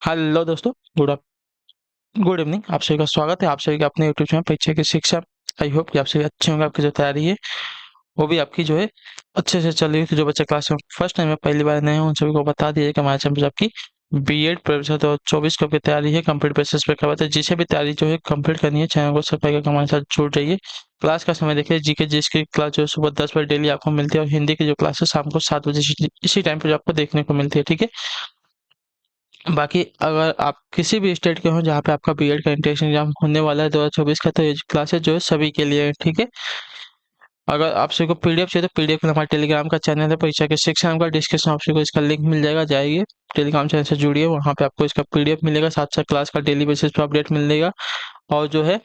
Hello दोस्तों। Good evening. आप सभी का स्वागत है आप सभी का अपने यूट्यूब चैनल परीक्षा की शिक्षा। आई होप कि आप सभी अच्छे होंगे। आपकी जो तैयारी है वो भी आपकी जो है अच्छे से चल रही है। तो जो बच्चे क्लास में फर्स्ट टाइम में पहली बार नए हैं उन सभी को बता दीजिए कि हमारे चैनल पर आपकी बीएड प्रवेश 2024 की तैयारी है कंप्लीट बेसिस पे करवाते हैं। जिसे भी तैयारी जो है कंप्लीट करनी है चैनल को सब्सक्राइब करके हमारे साथ जुड़ जाइए। क्लास का समय देखिए, जीके जिस की क्लास जो है सुबह 10 बजे डेली आपको मिलती है और हिंदी की जो क्लास है शाम को 7 बजे इसी टाइम पर आपको देखने को मिलती है। ठीक है। बाकी अगर आप किसी भी स्टेट के हो जहाँ पे आपका बीएड का एंट्रेंस एग्जाम होने वाला है 2024 का, तो ये क्लासेस जो है सभी के लिए है। ठीक है। अगर आप सभी को पीडीएफ चाहिए तो पीडीएफ के लिए हमारे टेलीग्राम का चैनल है परीक्षा के शिक्षा नाम का, डिस्क्रिप्शन आप सभी को इसका लिंक मिल जाएगा। जाइए टेलीग्राम चैनल से जुड़िए, वहाँ पे आपको इसका पीडीएफ मिलेगा, साथ साथ क्लास का डेली बेसिस पे अपडेट मिलेगा। और जो है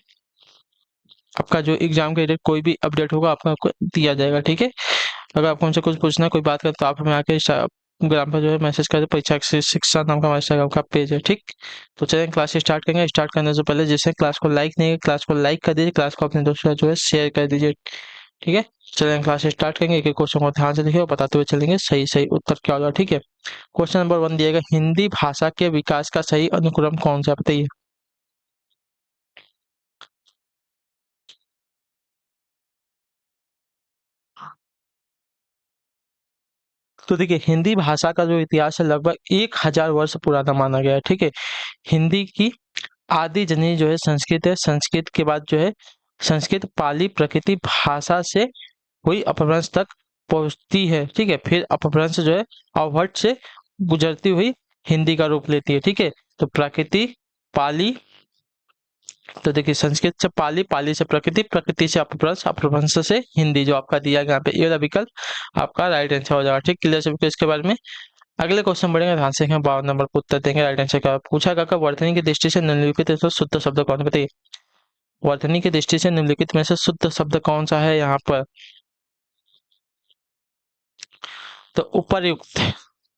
आपका जो एग्जाम के रिलेटेड कोई भी अपडेट होगा आपको दिया जाएगा। ठीक है। अगर आपको हमसे कुछ पूछना है, कोई बात करें, तो आप हमें आके ग्राम पर जो है मैसेज कर दे। परीक्षा से शिक्षा नाम का हमारे इंस्टाग्राम का पेज है। ठीक। तो चलिए क्लास स्टार्ट करेंगे। स्टार्ट करने से पहले जिसने क्लास को लाइक नहीं किया क्लास को लाइक कर दीजिए, क्लास को अपने दोस्तों जो है शेयर कर दीजिए। ठीक है। चलिए क्लास स्टार्ट करेंगे। एक एक क्वेश्चन को ध्यान से देखिए और बताते हुए चलेंगे सही सही उत्तर क्या होगा। ठीक है। क्वेश्चन नंबर 1 दिएगा, हिंदी भाषा के विकास का सही अनुक्रम कौन सा, बताइए। तो देखिए, हिंदी भाषा का जो इतिहास है लगभग 1000 वर्ष पुराना माना गया है। ठीक है। हिंदी की आदि जननी जो है संस्कृत है। संस्कृत के बाद जो है संस्कृत पाली प्रकृति भाषा से हुई अपभ्रंश तक पहुंचती है। ठीक है। फिर अपभ्रंश जो है अवहट से गुजरती हुई हिंदी का रूप लेती है। ठीक है। तो प्रकृति, पाली, तो देखिए संस्कृत से पाली, पाली से प्रकृति, प्रकृति से अपभ्रंश, अपभ्रंश से हिंदी, जो आपका दिया गया यहाँ पे ये वाला विकल्प आपका राइट आंसर हो जाएगा। ठीक। क्लियर सभी को इसके बारे में। अगले क्वेश्चन बढ़ेंगे, ध्यान से 52 नंबर का उत्तर देंगे। राइट आंसर क्या पूछा गया, वर्तनी की दृष्टि से निम्नलिखित तो शुद्ध शब्द कौन है, बताइए। वर्तनी की दृष्टि से निम्नलिखित में से शुद्ध शब्द कौन सा है यहाँ पर। तो उपर्युक्त,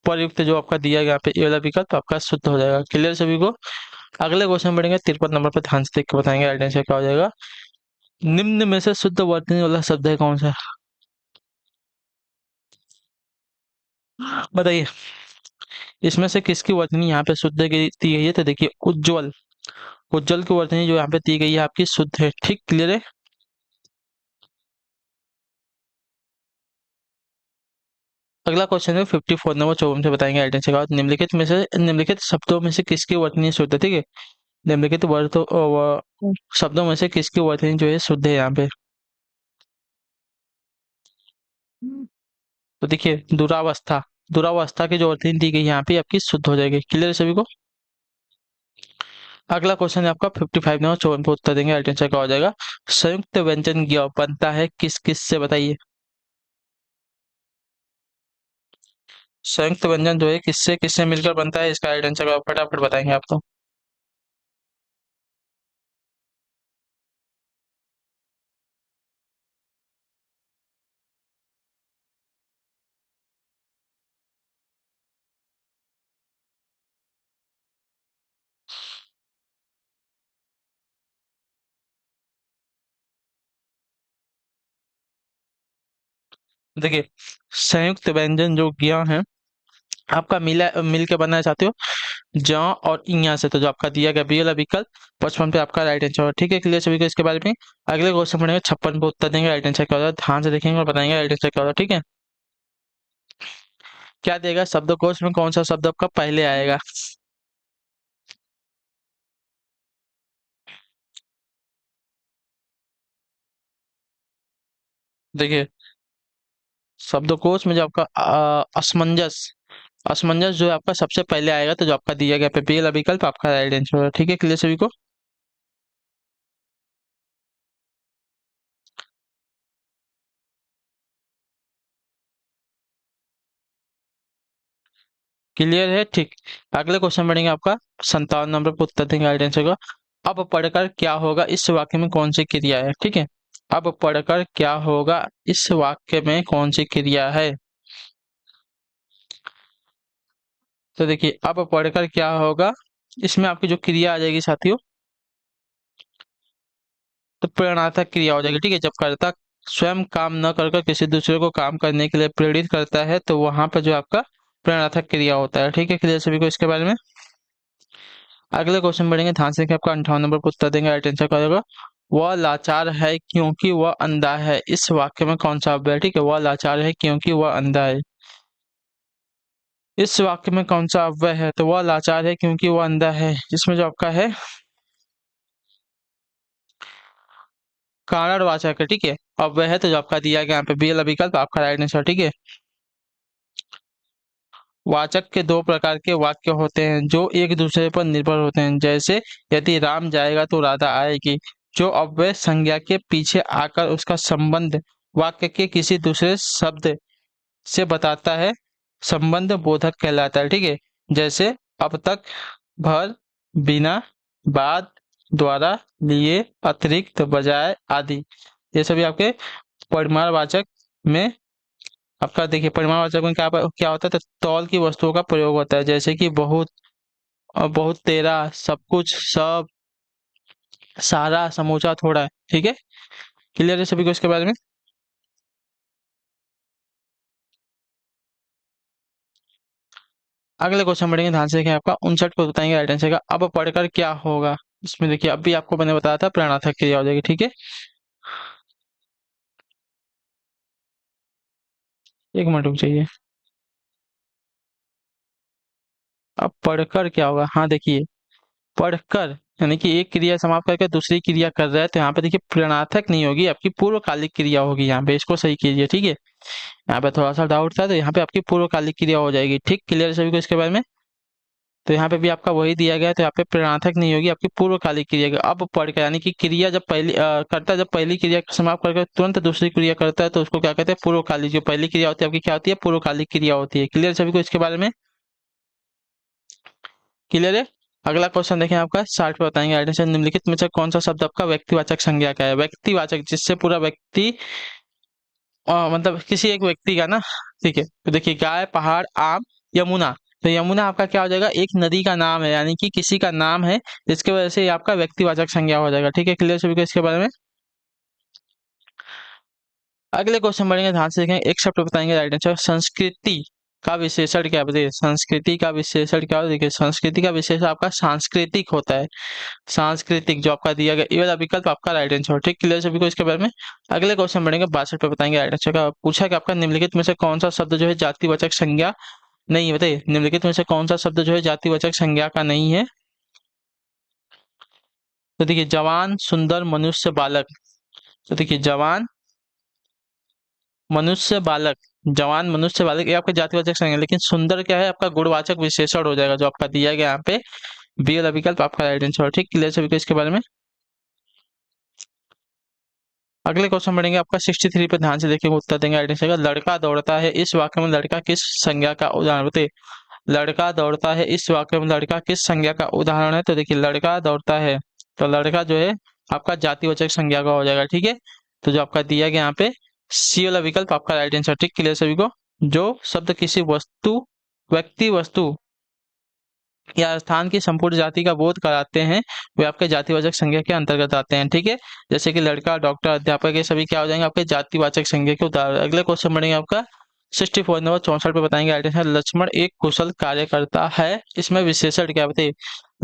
उपर्युक्त जो आपका दिया गया यहाँ पे ये वाला विकल्प आपका शुद्ध हो जाएगा। क्लियर सभी को। अगले क्वेश्चन बढ़ेंगे, 53 नंबर पर ध्यान से देख के बताएंगे राइट आंसर क्या हो जाएगा। निम्न में से शुद्ध वर्तनी वाला शब्द है कौन सा, बताइए। इसमें से किसकी वर्तनी यहाँ पे शुद्ध दी गई है, तो देखिए उज्जवल, उज्जवल की वर्तनी जो यहाँ पे दी गई है आपकी शुद्ध है। ठीक। क्लियर है। अगला क्वेश्चन है 54 नंबर, 54 से बताएंगे राइट आंसर का। निम्नलिखित शब्दों में से किसकी वर्तनी शुद्ध है, ठीक है। निम्नलिखित शब्दों में से किसकी वर्तनी जो है शुद्ध है यहाँ पे। तो देखिए दुरावस्था, दुरावस्था की जो वर्तनी दी गई है यहाँ पे आपकी शुद्ध हो जाएगी। क्लियर है सभी को। अगला क्वेश्चन है आपका 55 नंबर, 54 पे उत्तर देंगे राइट आंसर क्या हो जाएगा। संयुक्त व्यंजन ज्ञ बनता है किस किस से, बताइए। संयुक्त व्यंजन जो है किससे किससे मिलकर बनता है, इसका राइट आंसर फटाफट बताएंगे आप तो। देखिए संयुक्त व्यंजन जो ज्ञ है आपका मिला मिल के बनाना चाहते हो ज और इया से, तो जो आपका दिया गया बी वाला विकल्प 55 पे आपका राइट आंसर होगा। ठीक है। क्लियर सभी को इसके बारे में। अगले क्वेश्चन पढ़ेंगे 56 पे उत्तर देंगे राइट आंसर क्या होगा, ध्यान से देखेंगे और बताएंगे राइट आंसर क्या होगा। ठीक है। क्या देगा, शब्दकोश में कौन सा शब्द आपका पहले आएगा। देखिए शब्दकोश में जो आपका असमंजस, असमंजस जो है आपका सबसे पहले आएगा, तो जो आपका दिया गया पे बी वाला विकल्प आपका राइट आंसर होगा। ठीक है। क्लियर सभी को। क्लियर है। ठीक। अगले क्वेश्चन बढ़ेंगे आपका 57 नंबर पर उत्तर देंगे राइट आंसर का। अब पढ़कर क्या होगा इस वाक्य में कौन सी क्रिया है, ठीक है। अब पढ़कर क्या होगा इस वाक्य में कौन सी क्रिया है। तो देखिए अब पढ़कर क्या होगा, इसमें आपकी जो क्रिया आ जाएगी साथियों, तो प्रेरणार्थक क्रिया हो जाएगी। ठीक है। जब कर्ता स्वयं काम न कर कर किसी दूसरे को काम करने के लिए प्रेरित करता है, तो वहां पर जो आपका प्रेरणार्थक क्रिया होता है। ठीक है। क्लियर सभी को इसके बारे में। अगले क्वेश्चन बढ़ेंगे, ध्यान से देखिए, आपका 58 नंबर पर उत्तर देंगे, राइट आंसर क्या होगा? वह लाचार है क्योंकि वह अंधा है, इस वाक्य में कौन सा अव्यय है? ठीक है, वह लाचार है क्योंकि वह अंधा है, इस वाक्य में कौन सा अव्यय है? तो वह लाचार है क्योंकि वह अंधा है, इसमें जो आपका है कारणवाचक है। ठीक है, अव्यय है तो जो आपका दिया गया यहाँ पे बी वाला विकल्प आपका राइट आंसर। ठीक है, वाचक के दो प्रकार के वाक्य होते हैं जो एक दूसरे पर निर्भर होते हैं, जैसे यदि राम जाएगा तो राधा आएगी, जो अव्यय संज्ञा के पीछे आकर उसका संबंध वाक्य के किसी दूसरे शब्द से बताता है, संबंध बोधक कहलाता है। ठीक है, जैसे अब तक, भर, बिना, बाद, द्वारा, लिए, अतिरिक्त, बजाय आदि, ये सभी आपके परिमाणवाचक में आपका देखिए, परिमाणवाचक में क्या क्या होता है? तो तौल की वस्तुओं का प्रयोग होता है, जैसे कि बहुत और बहुत, तेरा, सब कुछ, सब, सारा, समूचा, थोड़ा। ठीक है, क्लियर है सभी को इसके बारे में? अगले क्वेश्चन बढ़ेंगे, ध्यान से देखें, आपका 59 को बताएंगे राइट आंसर का। अब पढ़कर क्या होगा? इसमें देखिए, अभी आपको मैंने बताया था प्रेरणार्थक क्रिया हो जाएगी। ठीक है, एक मिनट रुक जाइए। अब पढ़कर क्या होगा? हाँ देखिए, पढ़कर यानी कि एक क्रिया समाप्त करके दूसरी क्रिया कर रहा है, तो यहाँ पे देखिए प्रेरणार्थक नहीं होगी, आपकी पूर्वकालिक क्रिया होगी। यहाँ पे इसको सही कीजिए। ठीक है, यहाँ पे थोड़ा सा डाउट था, तो यहाँ पे आपकी पूर्वकालिक क्रिया हो जाएगी। ठीक, क्लियर है सभी को इसके बारे में? तो यहाँ पे भी आपका वही दिया गया है, तो यहाँ पे प्रेरणार्थक नहीं होगी, आपकी पूर्वकालिक क्रिया होगी। अब पढ़कर यानी कि क्रिया जब पहली करता है, जब पहली क्रिया समाप्त करके तुरंत दूसरी क्रिया करता है, तो उसको क्या कहते हैं? पूर्वकालिक। जो पहली क्रिया होती है आपकी क्या होती है? पूर्वकालिक क्रिया होती है। क्लियर सभी को इसके बारे में? क्लियर है? अगला क्वेश्चन देखें, आपका 60 पे बताएंगे राइट आंसर। निम्नलिखित में से कौन सा शब्द आपका व्यक्तिवाचक संज्ञा का है? व्यक्तिवाचक जिससे पूरा व्यक्ति मतलब किसी एक व्यक्ति का ना। ठीक है, तो देखिए, गाय, पहाड़, आम, यमुना। तो यमुना आपका क्या हो जाएगा? एक नदी का नाम है, यानी कि किसी का नाम है, जिसकी वजह से ये आपका व्यक्तिवाचक संज्ञा हो जाएगा। ठीक है, क्लियर सभी को इसके बारे में? अगले क्वेश्चन बढ़ेंगे, ध्यान से देखें, एक शब्द बताएंगे राइट आंसर। संस्कृति का विशेषण क्या है? बताइए, संस्कृति का विशेषण क्या होता है? देखिए, संस्कृति का विशेषण आपका सांस्कृतिक होता है। सांस्कृतिक जो आपका दिया गया, ये वाला विकल्प आपका राइट आंसर। ठीक, क्लियर सभी को इसके बारे में? अगले क्वेश्चन बढ़ेंगे, 62 पे बताएंगे राइट आंसर का। पूछा कि आपका निम्नलिखित में से कौन सा शब्द जो है जातिवाचक संज्ञा नहीं है? बताइए, निम्नलिखित में से कौन सा शब्द जो है जातिवाचक संज्ञा का नहीं है? तो देखिए, जवान, सुंदर, मनुष्य, बालक। तो देखिए, जवान, मनुष्य, बालक, जवान, मनुष्य, बालक, ये आपका जातिवाचक संज्ञा है, लेकिन सुंदर क्या है? आपका गुणवाचक विशेषण हो जाएगा, जो आपका दिया गया यहाँ पे बी वाला विकल्प आपका राइट आंसर। ठीक, क्लियर सभी को इसके बारे में? अगले क्वेश्चन बढ़ेंगे, आपका 63 पे ध्यान से देखिए, उत्तर देंगे राइट आंसर का। लड़का दौड़ता है, इस वाक्य में लड़का किस संज्ञा का उदाहरण? बताइए, लड़का दौड़ता है, इस वाक्य में लड़का किस संज्ञा का उदाहरण है? तो देखिए, लड़का दौड़ता है, तो लड़का जो है आपका जातिवाचक संज्ञा का हो जाएगा। ठीक है, तो जो आपका दिया गया यहाँ पे सी वाला विकल्प आपका राइट आंसर। ठीक, क्लियर सभी को? जो शब्द किसी वस्तु, व्यक्ति, वस्तु या स्थान की संपूर्ण जाति का बोध कराते हैं, वे आपके जातिवाचक संज्ञा के अंतर्गत आते हैं। ठीक है, जैसे कि लड़का, डॉक्टर, अध्यापक, ये सभी क्या हो जाएंगे? आपके जातिवाचक संज्ञा के उदाहरण। अगले क्वेश्चन बढ़ेंगे, आपका 64 नंबर 64 पे बताएंगे राइट आंसर। लक्ष्मण एक कुशल कार्यकर्ता है, इसमें विशेषण क्या? बताइए,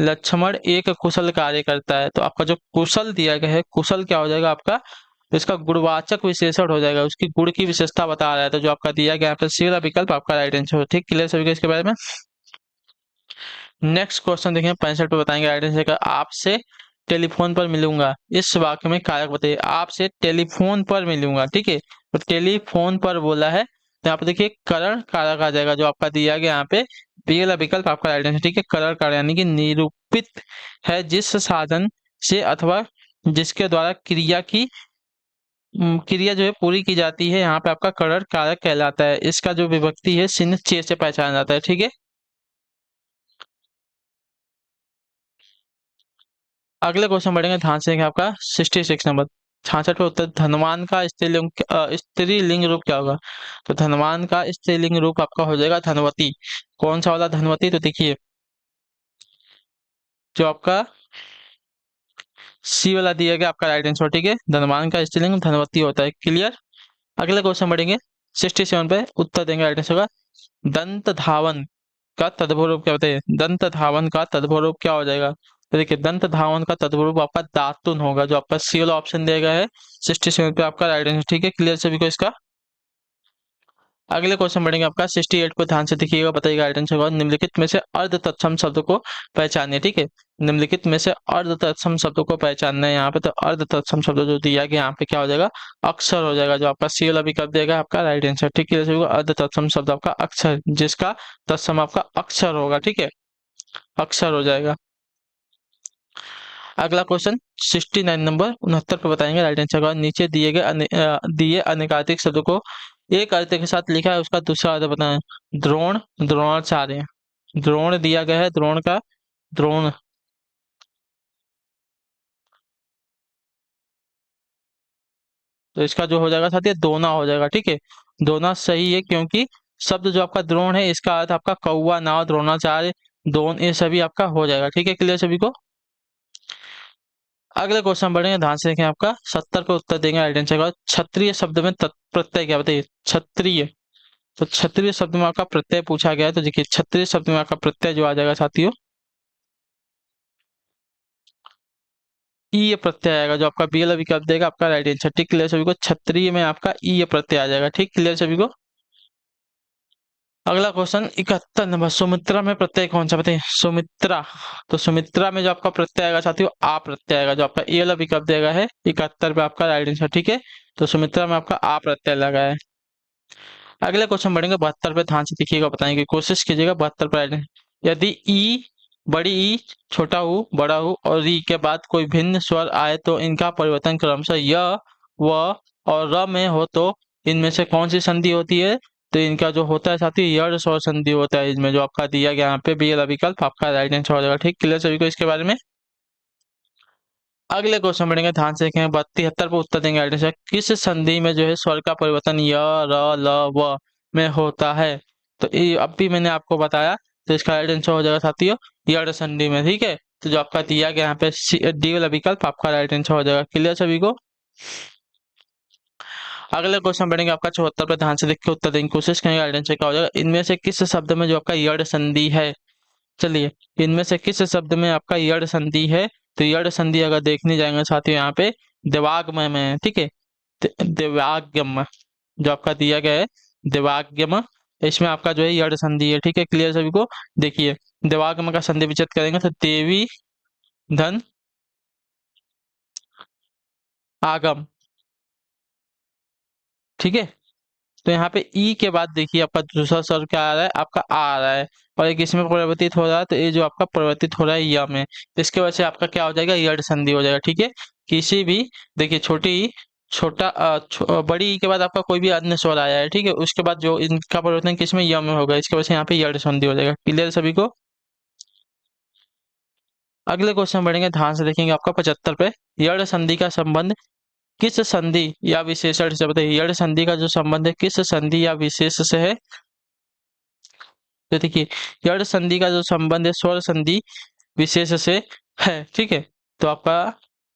लक्ष्मण एक कुशल कार्यकर्ता है, तो आपका जो कुशल दिया गया है, कुशल क्या हो जाएगा आपका? तो इसका गुणवाचक विशेषण हो जाएगा, उसकी गुण की विशेषता बता रहा है, तो जो आपका दिया गया है सी वाला विकल्प आपका राइट आंसर। ठीक, क्लियर सभी को इसके बारे में? नेक्स्ट क्वेश्चन देखें, 65 पे बताएंगे राइट आंसर का। आपसे टेलीफोन पर मिलूंगा, इस वाक्य में कारक बताइए। आपसे टेलीफोन पर मिलूंगा, ठीक है, तो टेलीफोन पर बोला है, तो यहाँ पे देखिए करण कारक आ जाएगा, जो आपका दिया गया यहाँ पे बी वाला विकल्प आपका राइट आंसर। ठीक है, करण कारक यानी कि निरूपित है जिस साधन से अथवा जिसके द्वारा क्रिया की क्रिया जो है पूरी की जाती है, यहाँ पे आपका करण कारक कहलाता है। इसका जो विभक्ति है चिन्ह चे से पहचाना जाता है। ठीक है, अगले क्वेश्चन बढ़ेंगे, ध्यान से देखें, आपका 66 नंबर 66 पे उत्तर। धनवान का स्त्रीलिंग रूप क्या होगा? तो धनवान का स्त्रीलिंग रूप आपका हो जाएगा धनवती। कौन सा वाला धनवती? तो देखिए, जो आपका सी वाला दिया गया आपका राइट आंसर। ठीक है, धनवान का स्त्रीलिंग धनवती होता है। क्लियर? अगले क्वेश्चन बढ़ेंगे, 67 पे उत्तर देंगे राइट आंसर का। दंत धावन का तद्भव रूप क्या बताइए? दंत धावन का तद्भव रूप क्या हो जाएगा? तो देखिए दंत धावन का तद्भव रूप आपका दातुन होगा, जो आपका सी वाला ऑप्शन दिया गया है 67 पे आपका राइट आंसर। ठीक है, क्लियर सभी को इसका। अगले क्वेश्चन बढ़ेंगे आपका 68 को ध्यान से देखिएगा, बताइएगा राइट आंसर होगा। निम्नलिखित में से अर्ध तत्सम शब्द को पहचानिए। ठीक है, निम्नलिखित में से अर्ध तत्सम शब्दों को पहचानना है यहाँ पे। तो अर्ध तत्सम शब्द जो दिया गया यहाँ पे क्या हो जाएगा? अक्षर हो जाएगा, जो आपका सी वाला विकल्प देगा आपका राइट आंसर। ठीक है, अर्ध तत्सम शब्द आपका अक्षर, जिसका तत्सम आपका अक्षर होगा। ठीक है, अक्षर हो जाएगा। अगला क्वेश्चन 69 नंबर 69 पे बताएंगे राइट आंसर का। नीचे दिए गए दिए अनेकाधिक शब्दों को एक अर्थ के साथ लिखा है, उसका दूसरा अर्थ बताएं। द्रोण, द्रोणाचार्य। द्रोण दिया गया है, द्रोण का द्रोण, तो इसका जो हो जाएगा साथी दोना हो जाएगा। ठीक है, दोना सही है, क्योंकि शब्द जो आपका द्रोण है इसका अर्थ आपका कौवा, नाव, द्रोणाचार्य, दोन, ये सभी आपका हो जाएगा। ठीक है, क्लियर सभी को। अगले क्वेश्चन बढ़ेंगे, ध्यान से देखें। आपका 70 को उत्तर देंगे राइट आंसर का। क्षत्रिय शब्द में प्रत्यय क्या बताइए? क्षत्रिय, तो क्षत्रिय शब्द में आपका प्रत्यय पूछा गया है। तो देखिए क्षत्रिय शब्द में आपका प्रत्यय जो आ जाएगा साथियों, ई प्रत्यय आएगा, जो आपका बी वाला विकल्प देगा आपका राइट आंसर। ठीक, क्लियर सभी को। क्षत्रिय में आपका ई प्रत्यय आ जाएगा। ठीक, क्लियर सभी को। अगला क्वेश्चन 71 नंबर, सुमित्रा में प्रत्यय कौन सा बताइए? सुमित्रा, तो सुमित्रा में जो आपका प्रत्यय आएगा साथियों आ प्रत्यय आएगा, जो आपका ए वाला विकल्प देगा है 71 पे आपका राइट आंसर। ठीक है, तो सुमित्रा में आपका आ प्रत्यय लगा है। अगले क्वेश्चन बढ़ेंगे 72 पे, ध्यान से देखिएगा, बताने की कोशिश कीजिएगा। 72 पर यदि ई, बड़ी ई, छोटा ऊ, बड़ा ऊ और री के बाद कोई भिन्न स्वर आए तो इनका परिवर्तन क्रमशः य, व और र में हो तो इनमें से कौन सी संधि होती है? तो इनका जो होता है साथी यड़ स्वर संधि होता है, इसमें जो आपका दिया गया यहाँ पे बी वाला विकल्प आपका राइट आंसर हो जाएगा। ठीक, क्लियर सभी को इसके बारे में। अगले क्वेश्चन बढ़ेंगे, ध्यान से देखें। 72 पर उत्तर देंगे राइट आंसर। किस संधि में जो है स्वर का परिवर्तन य, र, ल, व में होता है? तो ये अब भी मैंने आपको बताया, तो इसका राइट आंसर हो जाएगा साथियों यड़ संधि में। ठीक है, तो जो आपका दिया गया यहाँ पे डी वाला विकल्प आपका राइट आंसर हो जाएगा। क्लियर सभी को। अगले क्वेश्चन बढ़ेंगे आपका 74 पे, ध्यान से देख के उत्तर देने की कोशिश करेंगे। राइट आंसर क्या हो जाएगा? इनमें से किस शब्द में जो आपका यड़ संधि है? चलिए, इनमें से किस शब्द में आपका यड़ संधि है? तो यड़ संधि अगर देखने जाएंगे साथियों यहाँ पे दिवागम में है। ठीक है, दिवागम जो आपका दिया गया है दिवागम, इसमें आपका जो है यड़ संधि है। ठीक है, क्लियर सभी को। देखिए दिवागम का संधि विच्छेद करेंगे तो देवी धन आगम। ठीक है, तो यहाँ पे ई के बाद देखिए आपका दूसरा स्वर क्या आ रहा है? आपका आ आ रहा है, और एक इसमें परिवर्तित हो रहा है, तो ये जो आपका परिवर्तित हो रहा है य में, इसके वजह से आपका क्या हो जाएगा? यड़ संधि हो जाएगा। ठीक है, किसी भी देखिए छोटी ई, छोटा बड़ी ई के बाद आपका कोई भी अन्य स्वर आया है, ठीक है, उसके बाद जो इनका परिवर्तन किसमें य में होगा, इसके वजह से यहाँ पे यड़ संधि हो जाएगा। क्लियर सभी को। अगले क्वेश्चन बढ़ेंगे, ध्यान से देखेंगे। आपका 75 पे, यड़ संधि का संबंध किस संधि या विशेषण से बताइए? यड़ संधि का जो संबंध है किस संधि या विशेष से है? तो देखिए यड़ संधि का जो संबंध है स्वर संधि विशेष से है। ठीक है, तो आपका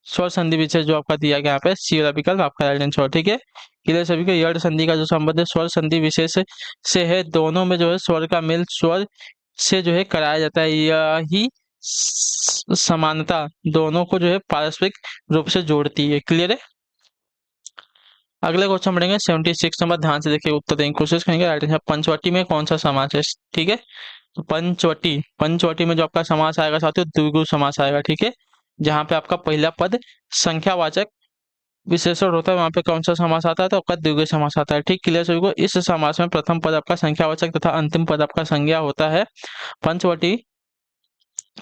स्वर संधि विशेष जो आपका दिया गया यहाँ पे सी वाला विकल्प आपका राइट आंसर। ठीक है, क्लियर सभी को। यड़ संधि का जो संबंध है स्वर संधि विशेष से है, दोनों में जो है स्वर का मेल स्वर से जो है कराया जाता है। यही समानता दोनों को जो है पारस्परिक रूप से जोड़ती है। क्लियर है। अगले क्वेश्चन बढ़ेंगे 76 नंबर, ध्यान से देखिए, उत्तर देने की कोशिश करेंगे। राइट आंसर पंचवटी में कौन सा समास है? ठीक है, तो पंचवटी, पंचवटी में जो आपका समास आएगा साथियों द्विगु समास आएगा। ठीक है, जहाँ पे आपका पहला पद संख्यावाचक विशेषण होता है, वहां पे कौन सा समास आता है? तो आपका द्विगु समास आता है। ठीक, क्लियर सभी को। इस समास में प्रथम पद आपका संख्यावाचक तथा अंतिम पद आपका संज्ञा होता है। पंचवटी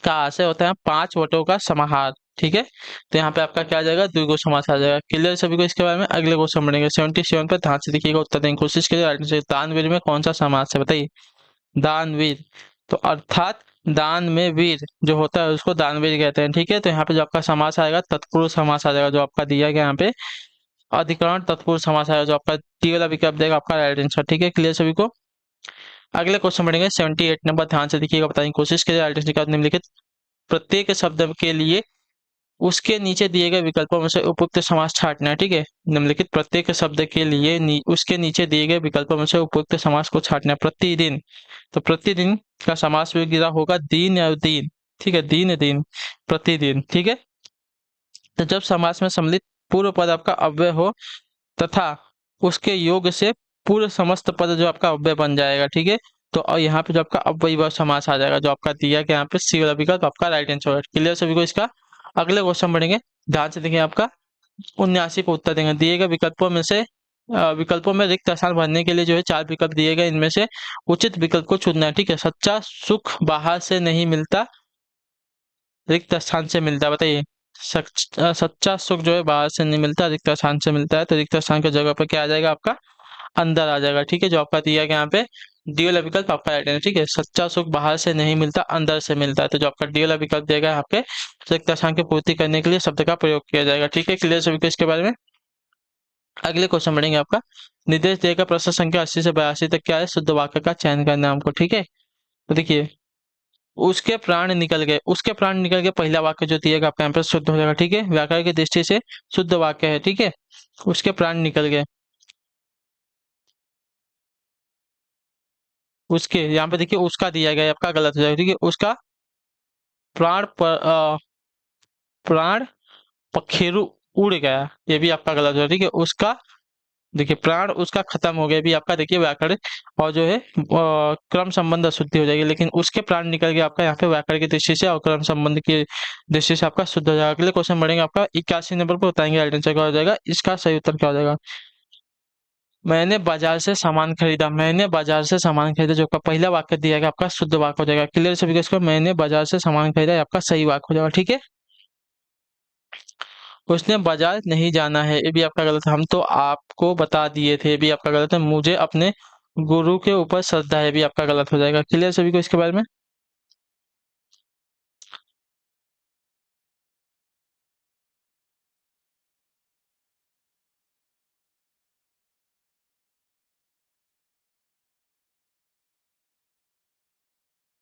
का आशय होता है 5 वटों का समाहार। ठीक है, तो यहाँ पे आपका क्या आ जाएगा? द्विगु समास आ जाएगा। क्लियर सभी को इसके बारे में। अगले क्वेश्चन बढ़ेंगे 77 पे, ध्यान से देखिएगा, उत्तर देने की कोशिश कीजिए। दानवीर में कौन सा समास है बताइए? दानवीर, तो अर्थात दान में वीर जो होता है उसको दानवीर कहते हैं। ठीक है, तो यहाँ पे जो आपका समास आएगा तत्पुरुष समास आ जाएगा, जो आपका दिया गया यहाँ पे अधिकरण तत्पुरुष समास आएगा, जो आपका डी वाला विकल्प देगा आपका राइट आंसर। ठीक है, क्लियर सभी को। अगले क्वेश्चन बढ़ेंगे 78 नंबर, ध्यान से देखिएगा, बताने की कोशिश कीजिए। राइट आंसर निम्नलिखित प्रत्येक शब्द के लिए उसके नीचे दिए गए विकल्पों में से उपयुक्त समास छांटना है। ठीक है, निम्नलिखित प्रत्येक शब्द के लिए उसके नीचे दिए गए विकल्पों में से उपयुक्त समास को छांटना है। प्रतिदिन, तो प्रतिदिन का समास वगैरह होगा दिन या दिन, ठीक है, दिन दिन, प्रतिदिन, ठीक है। तो जब समास में सम्मिलित पूर्व पद आपका अव्यय हो तथा उसके योग से पूर्व समस्त पद जो आपका अव्यय बन जाएगा, ठीक है। तो और यहाँ पे जो आपका अव्ययीभाव समास आ जाएगा, जो आपका दिया गया यहाँ पे सी वाला विकल्प आपका राइट आंसर है। क्लियर सभी को? इसका अगले क्वेश्चन बढ़ेंगे, ध्यान से देखिए। आपका 79 को उत्तर देंगे। दिए गए विकल्पों में से विकल्पों में रिक्त स्थान भरने के लिए जो है 4 विकल्प दिए गए, इनमें से उचित विकल्प को चुनना है, ठीक है। सच्चा सुख बाहर से नहीं मिलता, रिक्त स्थान से मिलता है। बताइए, सच्चा सुख जो है बाहर से नहीं मिलता, रिक्त स्थान से मिलता है। तो रिक्त स्थान की जगह पर क्या आ जाएगा? आपका अंदर आ जाएगा, ठीक है। जो आपका दिया गया यहाँ पे डी वाला विकल्प आपका राइट है, ठीक है। सच्चा सुख बाहर से नहीं मिलता, अंदर से मिलता है। तो जो आपका डी वाला विकल्प देगा यहाँ पे रिक्त स्थान की पूर्ति करने के लिए शब्द का प्रयोग किया जाएगा, ठीक है। क्लियर सभी को इसके बारे में? अगले क्वेश्चन बढ़ेंगे। आपका निर्देश देगा प्रश्न संख्या 80 से 82 तक क्या है? शुद्ध वाक्य का चयन करना है हमको, ठीक है। तो देखिए, उसके प्राण निकल गए, उसके प्राण निकल गए, पहला वाक्य जो दिएगा आपका यहाँ पे शुद्ध हो जाएगा, ठीक है। व्याकरण की दृष्टि से शुद्ध वाक्य है, ठीक है। उसके प्राण निकल गए, उसके यहाँ पे देखिए उसका दिया गया है, आपका गलत हो जाएगा, ठीक है। उसका प्राण प्राण पखेरु उड़ गया, ये भी आपका गलत हो जाएगा, ठीक है। उसका देखिए प्राण उसका खत्म हो गया, भी आपका देखिए व्याकरण और जो है क्रम संबंध अशुद्धि हो जाएगी। लेकिन उसके प्राण निकल गया आपका यहाँ पे व्याकरण की दृष्टि से और क्रम संबंध की दृष्टि से आपका शुद्ध हो जाएगा। अगले क्वेश्चन बढ़ेंगे। आपका 81 नंबर पर बताएंगे राइट आंसर क्या हो जाएगा, इसका सही उत्तर क्या हो जाएगा? मैंने बाजार से सामान खरीदा, मैंने बाजार से सामान खरीदा, जो आपका पहला वाक्य दिया गया आपका शुद्ध वाक्य हो जाएगा। क्लियर सभी को? इसको मैंने बाजार से सामान खरीदा, ये आपका सही वाक्य हो जाएगा, ठीक है। उसने बाजार नहीं जाना है, ये भी आपका गलत है। हम तो आपको बता दिए थे, ये भी आपका गलत है। मुझे अपने गुरु के ऊपर श्रद्धा है, ये भी आपका गलत हो जाएगा। क्लियर सभी को इसके बारे में?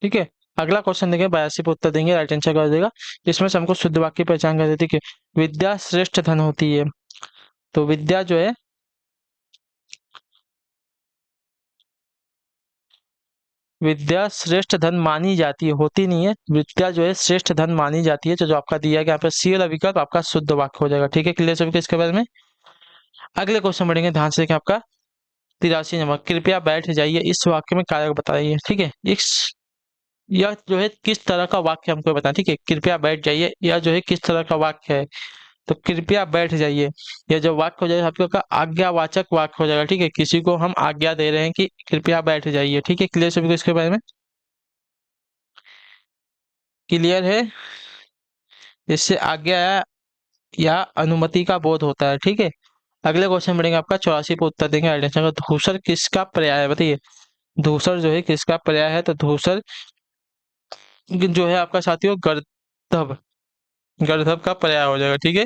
ठीक है। अगला क्वेश्चन देंगे, 82 पे उत्तर देंगे, राइट आंसर कर देगा। इसमें से हमको शुद्ध वाक्य की पहचान कर देती है। विद्या श्रेष्ठ धन होती है, तो विद्या जो है, विद्या श्रेष्ठ धन मानी जाती है, होती नहीं है। विद्या जो है श्रेष्ठ धन मानी जाती है। तो जो आपका दिया गया यहाँ पे सी वाला विकल्प आपका शुद्ध वाक्य हो जाएगा, ठीक है। क्लियर सभी को इसके बारे में? अगले क्वेश्चन बढ़ेंगे, ध्यान से देखें। आपका 83 नंबर, कृपया बैठ जाइए, इस वाक्य में कारक बताइए, ठीक है। इस यह जो है किस तरह का वाक्य हमको बताना, ठीक है। कृपया बैठ जाइए, यह जो है किस तरह का वाक्य है? तो कृपया बैठ जाइए, यह जो वाक्य हो जाएगा आपका आज्ञावाचक वाक्य हो जाएगा, ठीक है। किसी को हम आज्ञा दे रहे हैं कि कृपया बैठ जाइए, ठीक है। क्लियर सभी को इसके बारे में? क्लियर है? इससे आज्ञा या अनुमति का बोध होता है, ठीक है। अगले क्वेश्चन बढ़ेंगे। आपका 84 पे उत्तर देंगे राइट आंसर का। धूसर किसका पर्याय है? बताइए, धूसर जो है किसका पर्याय है? तो धूसर जो है आपका साथियों गर्दभ, गर्दभ का पर्याय हो जाएगा, ठीक है।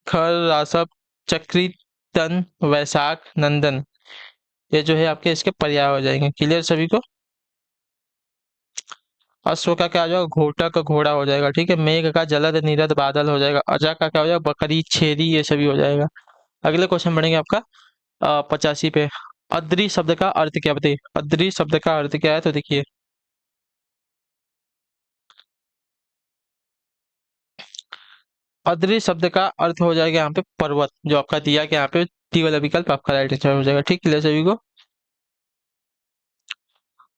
खर, रासव, चक्री, तन, वैशाख, नंदन, ये जो है आपके इसके पर्याय हो जाएंगे। क्लियर सभी को? अश्व का क्या हो जाएगा? घोटक घोड़ा हो जाएगा, ठीक है। मेघ का जलद नीरद बादल हो जाएगा। अजा का क्या हो जाएगा? बकरी, छेरी, ये सभी हो जाएगा। अगले क्वेश्चन बढ़ेंगे। आपका 85 पे, अद्री शब्द का अर्थ क्या? बताइए, अद्री शब्द का अर्थ क्या है? तो देखिए, अद्री शब्द का अर्थ हो जाएगा यहाँ पे पर्वत, जो आपका दिया गया यहाँ पे टी वाला विकल्प आपका राइट आंसर हो जाएगा, ठीक। क्लियर सभी को?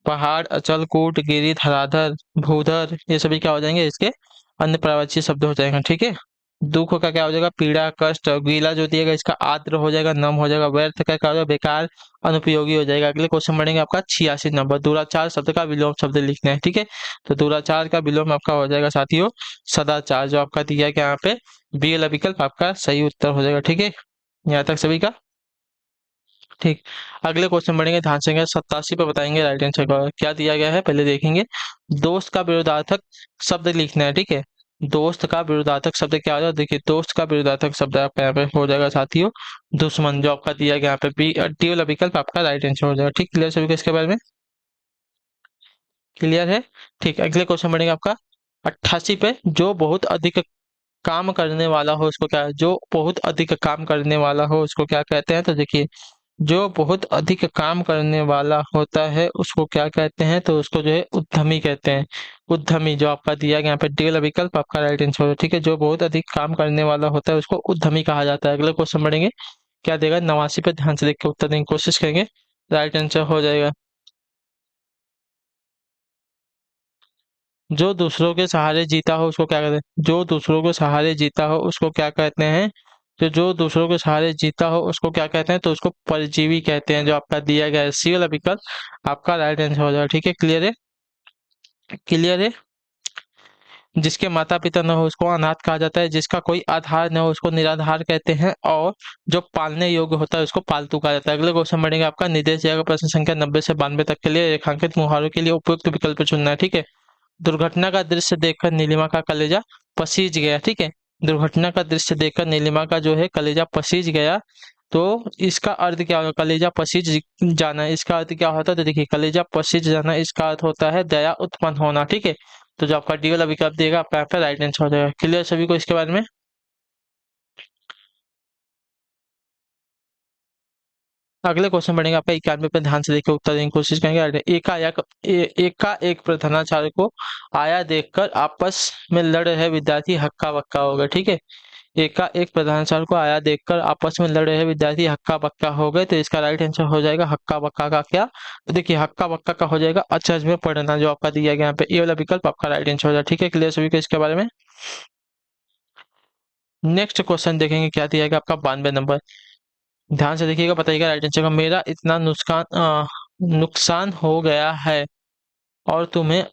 पहाड़, अचल, कूट, गिरि, धराधर, भूधर, ये सभी क्या हो जाएंगे? इसके अन्य पर्यायवाची शब्द हो जाएंगे, ठीक है। दुख का क्या हो जाएगा? पीड़ा, कष्ट। गीला जो दिएगा इसका आर्द्र हो जाएगा, नम हो जाएगा। व्यर्थ का क्या हो जाएगा? बेकार, अनुपयोगी हो जाएगा। अगले क्वेश्चन बढ़ेंगे। आपका 86 नंबर, दुराचार शब्द का विलोम शब्द लिखना है, ठीक है। तो दुराचार का विलोम आपका हो जाएगा साथियों सदाचार, जो आपका दिया गया यहाँ पे बी वाला विकल्प आपका सही उत्तर हो जाएगा, ठीक है। यहाँ तक सभी का ठीक। अगले क्वेश्चन बढ़ेंगे, ध्यान से 87 पे बताएंगे राइट आंसर का क्या दिया गया है, पहले देखेंगे। दोस्त का विरोधार्थक शब्द लिखना है, ठीक है। दोस्त का विरोधार्थक शब्द क्या हो जाएगा? देखिए, दोस्त का विरोधार्थक शब्द आपका यहाँ पे हो जाएगा साथियों दुश्मन, जो आपका दिया गया यहाँ पे बी डी वाला विकल्प आपका राइट आंसर हो जाएगा, ठीक। क्लियर सभी को इसके बारे में? क्लियर है? ठीक। अगले क्वेश्चन बढ़ेंगे। आपका 88 पे, जो बहुत अधिक काम करने वाला हो उसको क्या, जो बहुत अधिक काम करने वाला हो उसको क्या कहते हैं? तो देखिए, जो बहुत अधिक काम करने वाला होता है उसको क्या कहते हैं, तो उसको जो है उद्यमी कहते हैं। उद्यमी जो आपका दिया गया यहाँ पे डी वाला विकल्प आपका राइट आंसर है। ठीक है, जो बहुत अधिक काम करने वाला होता है उसको उद्यमी कहा जाता है। अगले क्वेश्चन बढ़ेंगे, क्या देगा 89 पे ध्यान से देख के उत्तर देने की कोशिश करेंगे, राइट आंसर हो जाएगा। जो दूसरों के सहारे जीता हो उसको क्या कहते हैं, जो दूसरों के सहारे जीता हो उसको क्या कहते हैं, तो जो दूसरों के सहारे जीता हो उसको क्या कहते हैं, तो उसको परजीवी कहते हैं। जो आपका दिया गया है सी वाला विकल्प आपका राइट आंसर हो जाएगा। ठीक है, क्लियर है, क्लियर है। जिसके माता पिता न हो उसको अनाथ कहा जाता है, जिसका कोई आधार न हो उसको निराधार कहते हैं, और जो पालने योग्य होता है उसको पालतू कहा जाता है। अगले क्वेश्चन बढ़ेंगे, आपका निर्देश दिया गया प्रश्न संख्या 90 से 92 तक के लिए रेखांकित मुहावरों के लिए उपयुक्त विकल्प चुनना है। ठीक है, दुर्घटना का दृश्य देखकर नीलिमा का कलेजा पसीज गया। ठीक है, दुर्घटना का दृश्य देखकर नीलिमा का जो है कलेजा पसीज गया, तो इसका अर्थ क्या होगा, कलेजा पसीज जाना, इसका अर्थ क्या होता है, तो देखिए कलेजा पसीज जाना इसका अर्थ होता है दया उत्पन्न होना। ठीक है, तो जो आपका डी वाला विकल्प देगा आपका यहाँ पे राइट आंसर हो जाएगा। क्लियर सभी को इसके बारे में। अगले क्वेश्चन बढ़ेंगे, आपका 91 पे ध्यान से देखकर उत्तर देने की कोशिश करेंगे। एकाएक प्रधानाचार्य को आया देखकर आपस में लड़ रहे विद्यार्थी हक्का बक्का हो गए। ठीक है, एकाएक प्रधानाचार्य को आया देखकर आपस में लड़ रहे विद्यार्थी हक्का बक्का हो गए, तो इसका राइट आंसर हो जाएगा हक्का बक्का का क्या, तो देखिए हक्का बक्का का हो जाएगा अचरज में पढ़ना, जो आपका दिया गया यहाँ पे ए वाला विकल्प आपका राइट आंसर हो जाएगा। ठीक है, क्लियर सभी को इसके बारे में। नेक्स्ट क्वेश्चन देखेंगे, क्या दिया गया आपका 92 नंबर, ध्यान से देखिएगा, बताइएगा राइट आंसर का। मेरा इतना नुकसान हो गया है और तुम्हें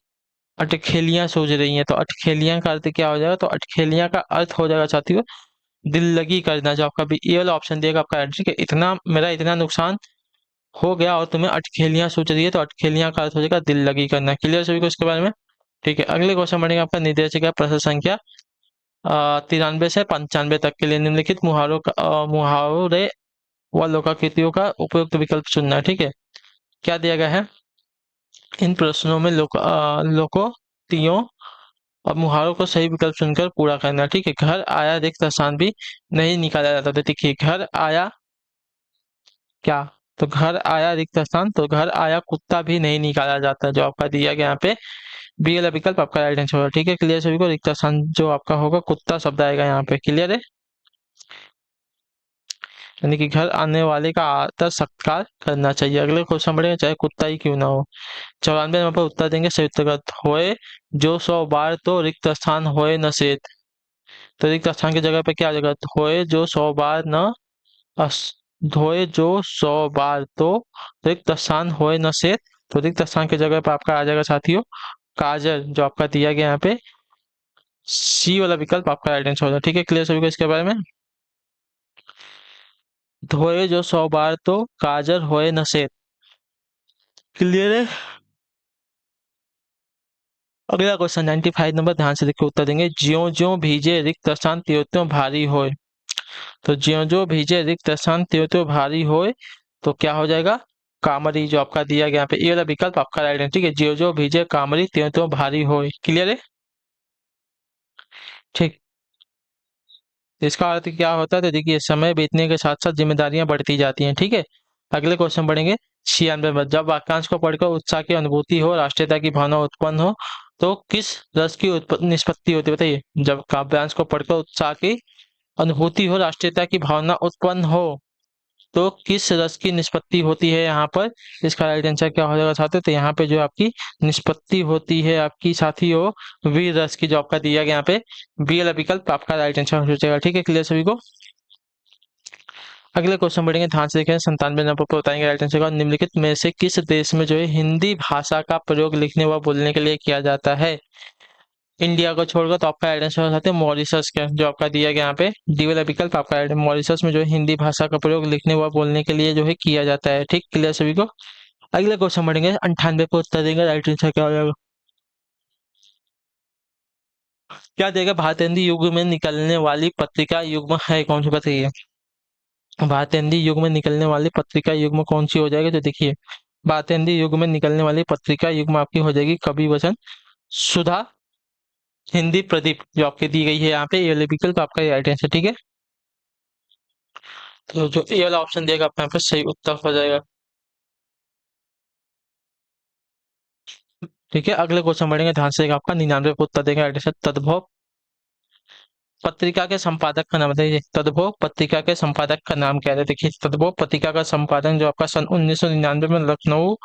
अटखेलियां सूझ रही हैं, तो अटखेलियां का अर्थ क्या हो जाएगा, तो अटखेलियां का अर्थ हो जाएगा साथियों दिल लगी करना, जो आपका भी ये वाला ऑप्शन देगा आपका आंसर। ठीक है, इतना मेरा इतना नुकसान हो गया और तुम्हें अटखेलियां सूझ रही है, तो अटखेलियां का अर्थ हो जाएगा दिल लगी करना। क्लियर सभी को इसके बारे में। ठीक है, अगले क्वेश्चन बढ़ेगा, आपका निर्देशक है प्रश्न संख्या 93 से 95 तक के लिए निम्नलिखित मुहावरे व लोकाकृतियों का उपयुक्त विकल्प चुनना है। ठीक है, क्या दिया गया है, इन प्रश्नों में लोकोक्तियों और मुहावरों को सही विकल्प चुनकर पूरा करना है। ठीक है, घर आया रिक्त स्थान भी नहीं निकाला जाता, तो देखिए घर आया क्या, तो घर आया रिक्त स्थान, तो घर आया कुत्ता भी नहीं निकाला जाता, जो आपका दिया गया यहाँ पे बी वाला विकल्प आपका राइट आंसर होगा। ठीक है, क्लियर सभी को, रिक्त स्थान जो आपका होगा कुत्ता शब्द आएगा यहाँ पे। क्लियर है, यानी कि घर आने वाले का आदर सत्कार करना चाहिए। अगले क्वेश्चन बढ़ेगा, चाहे कुत्ता ही क्यों ना हो। 94 नंबर पर उत्तर देंगे सही उत्तर का, होए जो 100 बार तो रिक्त स्थान होए न शेत, तो रिक्त स्थान की जगह पे क्या आ जाएगा, होए जो 100 बार न अस धोए जो 100 बार तो रिक्त स्थान होए न शेत, तो रिक्त स्थान की जगह पे आपका आ जाएगा साथियों काजल, जो आपका दिया गया यहाँ पे सी वाला विकल्प आपका राइट आंसर होगा। ठीक है, क्लियर सभी को इसके बारे में। धोए जो 100 बार तो काजल होए न शेत। क्लियर है। अगला क्वेश्चन 95 नंबर, ध्यान से देखकर उत्तर देंगे। ज्यो ज्यो भीजे रिक्त स्थान त्यों त्यों भारी होए, तो ज्यो ज्यो भीजे रिक्त स्थान त्यों त्यों भारी होए, तो क्या हो जाएगा कामरी, जो आपका दिया गया यहाँ पे ये वाला विकल्प आपका राइट है। ठीक है, ज्यो ज्यो भीजे कामरी त्यों त्यों भारी होए। क्लियर है, ठीक। इसका अर्थ क्या होता है, तो देखिए समय बीतने के साथ साथ जिम्मेदारियां बढ़ती जाती हैं। ठीक है, अगले क्वेश्चन बढ़ेंगे 96 में, जब वाक्यांश को पढ़कर उत्साह की अनुभूति हो, राष्ट्रीयता की भावना उत्पन्न हो, तो किस रस की निष्पत्ति होती है, बताइए। जब काव्यांश को पढ़कर उत्साह की अनुभूति हो, राष्ट्रीयता की भावना उत्पन्न हो, तो किस रस की निष्पत्ति होती है यहाँ पर, इसका राइट आंसर क्या हो जाएगा साथियों, तो यहाँ पे जो आपकी निष्पत्ति होती है आपकी साथियों वीर रस की, जो आपका दिया गया यहाँ पे बी वाला विकल्प आपका राइट आंसर हो जाएगा। ठीक है, क्लियर सभी को। अगले क्वेश्चन बढ़ेंगे, ध्यान से देखें, 97 नंबर पर बताएंगे राइट आंसर का। निम्नलिखित में से किस देश में जो है हिंदी भाषा का प्रयोग लिखने व बोलने के लिए किया जाता है, इंडिया को छोड़कर, तो आपका राइट आंसर हो जाता है मॉरिशस का, जो आपका दिया गया यहाँ पे डी वाला विकल्प आपका राइट है। मॉरिशस में जो है हिंदी भाषा का प्रयोग लिखने व बोलने के लिए जो है किया जाता है। ठीक, क्लियर सभी को। अगले क्वेश्चन बढ़ेंगे, 98 पे उत्तर देंगे, राइट आंसर क्या हो जाएगा, क्या देगा, भारतेंदु युग में निकलने वाली पत्रिका युग्म है कौन सी, बताइए। भारतेंदु युग में निकलने वाली पत्रिका युग्म कौन सी हो जाएगी, तो देखिए भारतेंदु युग में निकलने वाली पत्रिका युग्म आपकी हो जाएगी कवि वचन सुधा हिंदी प्रदीप, जो आपके दी गई है यहाँ पे ये वाले विकल्प आपका राइट आंसर। ठीक है, तो जो ए वाला ऑप्शन दिएगा आपका यहाँ पे सही उत्तर हो जाएगा। ठीक है, अगले क्वेश्चन बढ़ेंगे, ध्यान से आपका 99 को उत्तर देंगे। तद्भव पत्रिका के संपादक का नाम बताइए। तद्भव पत्रिका के संपादक का नाम क्या है? देखिए, तद्भव पत्रिका का संपादन जो आपका सन 1999 में लखनऊ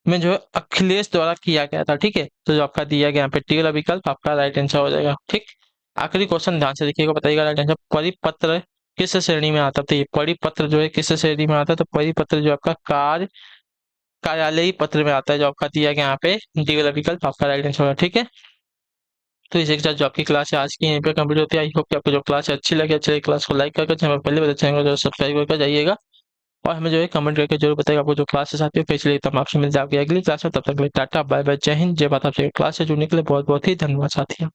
में जो है अखिलेश द्वारा किया गया था। ठीक है, तो जो आपका दिया गया यहाँ पे टी वाला विकल्प आपका राइट आंसर हो जाएगा। ठीक, आखिरी क्वेश्चन ध्यान से देखिएगा, बताइएगा राइट आंसर। परिपत्र किस श्रेणी में आता है? तो ये परिपत्र जो है किस श्रेणी में आता है? तो परिपत्र जो आपका कार्यालयी पत्र में आता है, जो आपका दिया गया यहाँ पे डी वाला विकल्प आपका राइट आंसर होगा। ठीक है, तो इसी के साथ जो आपकी क्लास है आज की यहीं पे कंप्लीट होती है। आई होप कि आपको जो क्लास है अच्छी लगी। अच्छी लगी क्लास को लाइक करके चैनल पहले बता चैनल को जो सब्सक्राइब करके जाइएगा, और हमें जो है कमेंट करके जरूर बताइएगा आपको जो क्लासेस आती है। फिर लेता हूं आपसे मिल जाएगी अगली क्लास में, तब तक के लिए टाटा बाय बाय, जय हिंद जय भारत। आपसे क्लास से जुड़ने के लिए बहुत बहुत ही धन्यवाद साथियों।